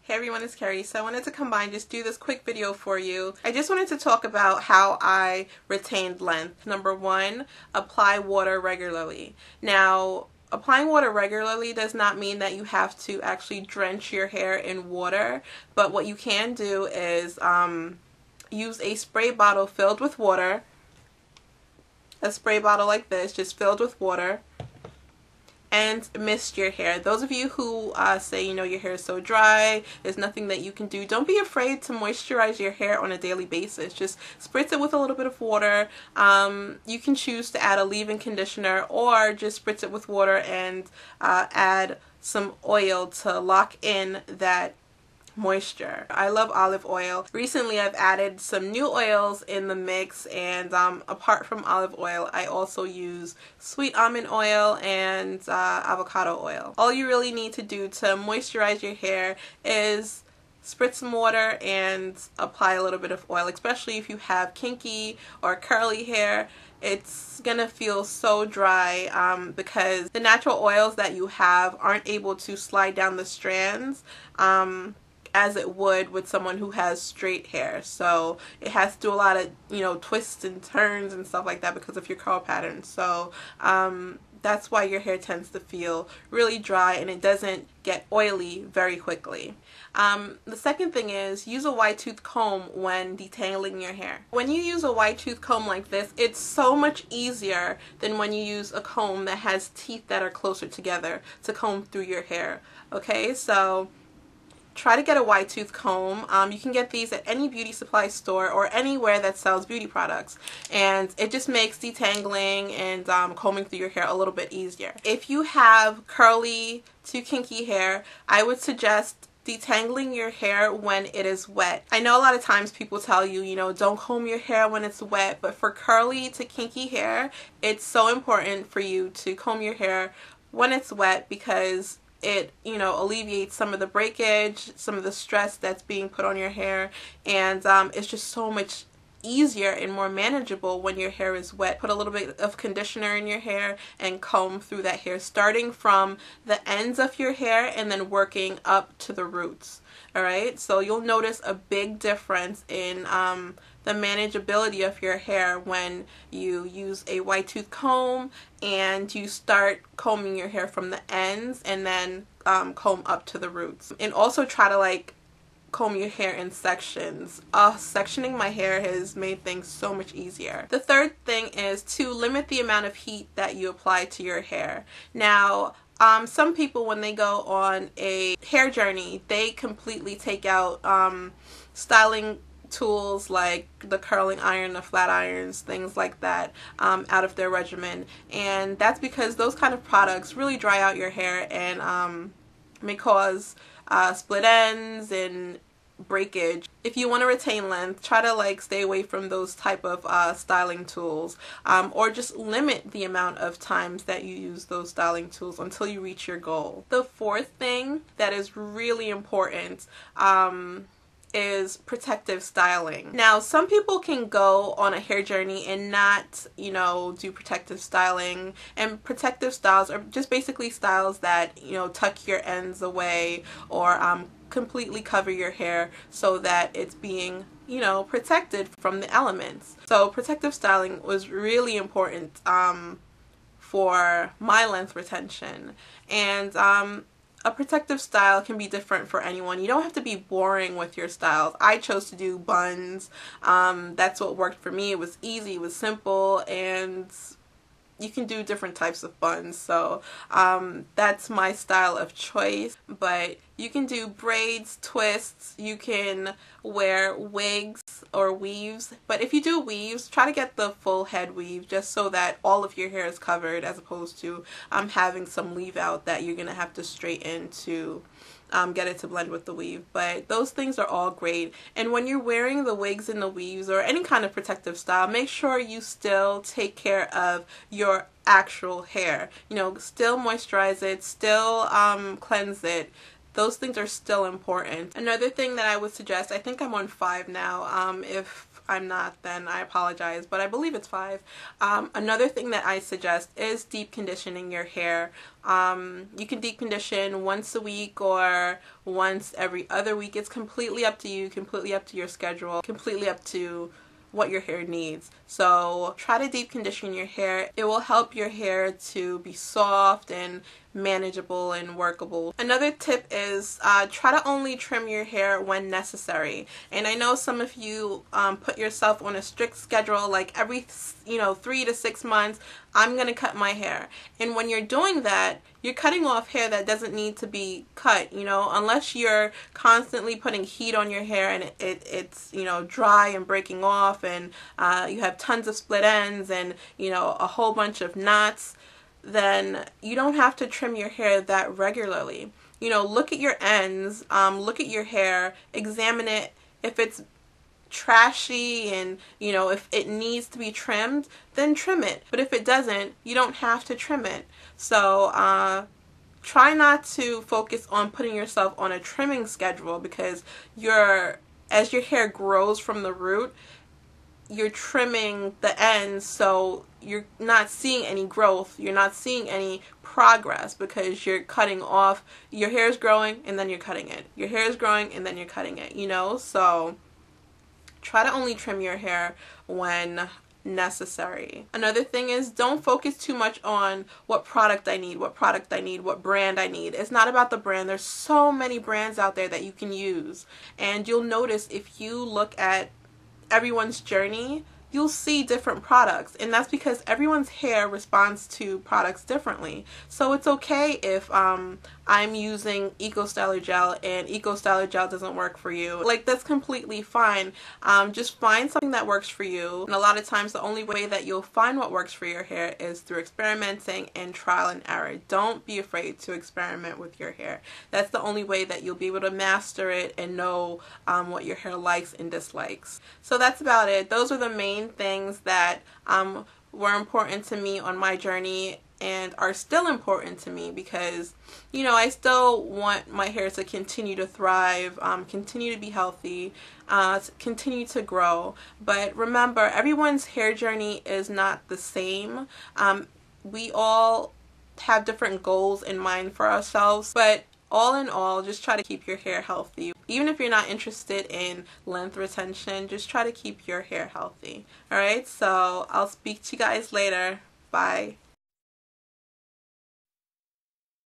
Hey everyone, it's Carrie. So I wanted to combine, just do this quick video for you. I just wanted to talk about how I retained length. Number one, apply water regularly. Now, applying water regularly does not mean that you have to actually drench your hair in water, but what you can do is use a spray bottle filled with water, a spray bottle like this, just filled with water, and mist your hair. Those of you who say, you know, your hair is so dry, there's nothing that you can do, don't be afraid to moisturize your hair on a daily basis. Just spritz it with a little bit of water. You can choose to add a leave-in conditioner or just spritz it with water and add some oil to lock in that moisture. I love olive oil. Recently I've added some new oils in the mix, and apart from olive oil I also use sweet almond oil and avocado oil. All you really need to do to moisturize your hair is spritz some water and apply a little bit of oil, especially if you have kinky or curly hair. It's gonna feel so dry because the natural oils that you have aren't able to slide down the strands as it would with someone who has straight hair. So it has to do a lot of, you know, twists and turns and stuff like that because of your curl pattern. So that's why your hair tends to feel really dry and it doesn't get oily very quickly. The second thing is use a wide tooth comb when detangling your hair. When you use a wide tooth comb like this, it's so much easier than when you use a comb that has teeth that are closer together to comb through your hair. Okay, so try to get a wide tooth comb. You can get these at any beauty supply store or anywhere that sells beauty products, and it just makes detangling and combing through your hair a little bit easier. If you have curly to kinky hair, I would suggest detangling your hair when it is wet. I know a lot of times people tell you, you know, don't comb your hair when it's wet, but for curly to kinky hair, it's so important for you to comb your hair when it's wet because it, you know, alleviates some of the breakage, some of the stress that's being put on your hair, and it's just so much easier and more manageable when your hair is wet. Put a little bit of conditioner in your hair and comb through that hair, starting from the ends of your hair and then working up to the roots. Alright, so you'll notice a big difference in the manageability of your hair when you use a wide tooth comb and you start combing your hair from the ends and then comb up to the roots. And also try to like comb your hair in sections. Sectioning my hair has made things so much easier. The third thing is to limit the amount of heat that you apply to your hair. Now, some people, when they go on a hair journey, they completely take out styling tools like the curling iron, the flat irons, things like that out of their regimen, and that's because those kind of products really dry out your hair and may cause split ends and breakage. If you want to retain length, try to like stay away from those type of styling tools, or just limit the amount of times that you use those styling tools until you reach your goal. The fourth thing that is really important is protective styling. Now, some people can go on a hair journey and not, you know, do protective styling, and protective styles are just basically styles that, you know, tuck your ends away or completely cover your hair so that it's being, you know, protected from the elements. So protective styling was really important for my length retention, and a protective style can be different for anyone. You don't have to be boring with your styles. I chose to do buns. That's what worked for me. It was easy, it was simple, and you can do different types of buns. So that's my style of choice. But you can do braids, twists, you can wear wigs or weaves. But if you do weaves, try to get the full head weave just so that all of your hair is covered, as opposed to having some leave out that you're going to have to straighten to get it to blend with the weave. But those things are all great. And when you're wearing the wigs and the weaves or any kind of protective style, make sure you still take care of your actual hair. You know, still moisturize it, still cleanse it. Those things are still important. Another thing that I would suggest, I think I'm on 5 now, if I'm not, then I apologize, but I believe it's 5. Another thing that I suggest is deep conditioning your hair. You can deep condition once a week or once every other week. It's completely up to you, completely up to your schedule, completely up to what your hair needs. So try to deep condition your hair. It will help your hair to be soft and manageable and workable. Another tip is try to only trim your hair when necessary. And I know some of you put yourself on a strict schedule, like every 3 to 6 months I'm gonna cut my hair. And when you're doing that, you're cutting off hair that doesn't need to be cut, unless you're constantly putting heat on your hair and it's dry and breaking off, and you have tons of split ends and a whole bunch of knots. Then you don't have to trim your hair that regularly. Look at your ends, look at your hair, examine it. If it's trashy and if it needs to be trimmed, then trim it. But if it doesn't, you don't have to trim it. So try not to focus on putting yourself on a trimming schedule, because as your hair grows from the root, you're trimming the ends, so you're not seeing any growth, you're not seeing any progress, because you're cutting off. Your hair is growing and then you're cutting it. Your hair is growing and then you're cutting it, So try to only trim your hair when necessary. Another thing is, don't focus too much on what product I need, what brand I need. It's not about the brand. There's so many brands out there that you can use, and you'll notice if you look at everyone's journey, you'll see different products, and that's because everyone's hair responds to products differently. So it's okay if I'm using Eco Styler Gel and Eco Styler Gel doesn't work for you. Like, that's completely fine. Just find something that works for you. And a lot of times the only way that you'll find what works for your hair is through experimenting and trial and error. Don't be afraid to experiment with your hair. That's the only way that you'll be able to master it and know what your hair likes and dislikes. So that's about it. Those are the main things that were important to me on my journey and are still important to me, because I still want my hair to continue to thrive, continue to be healthy, continue to grow. But remember, everyone's hair journey is not the same. We all have different goals in mind for ourselves, but all in all, just try to keep your hair healthy. Even if you're not interested in length retention, just try to keep your hair healthy. Alright, so I'll speak to you guys later. Bye.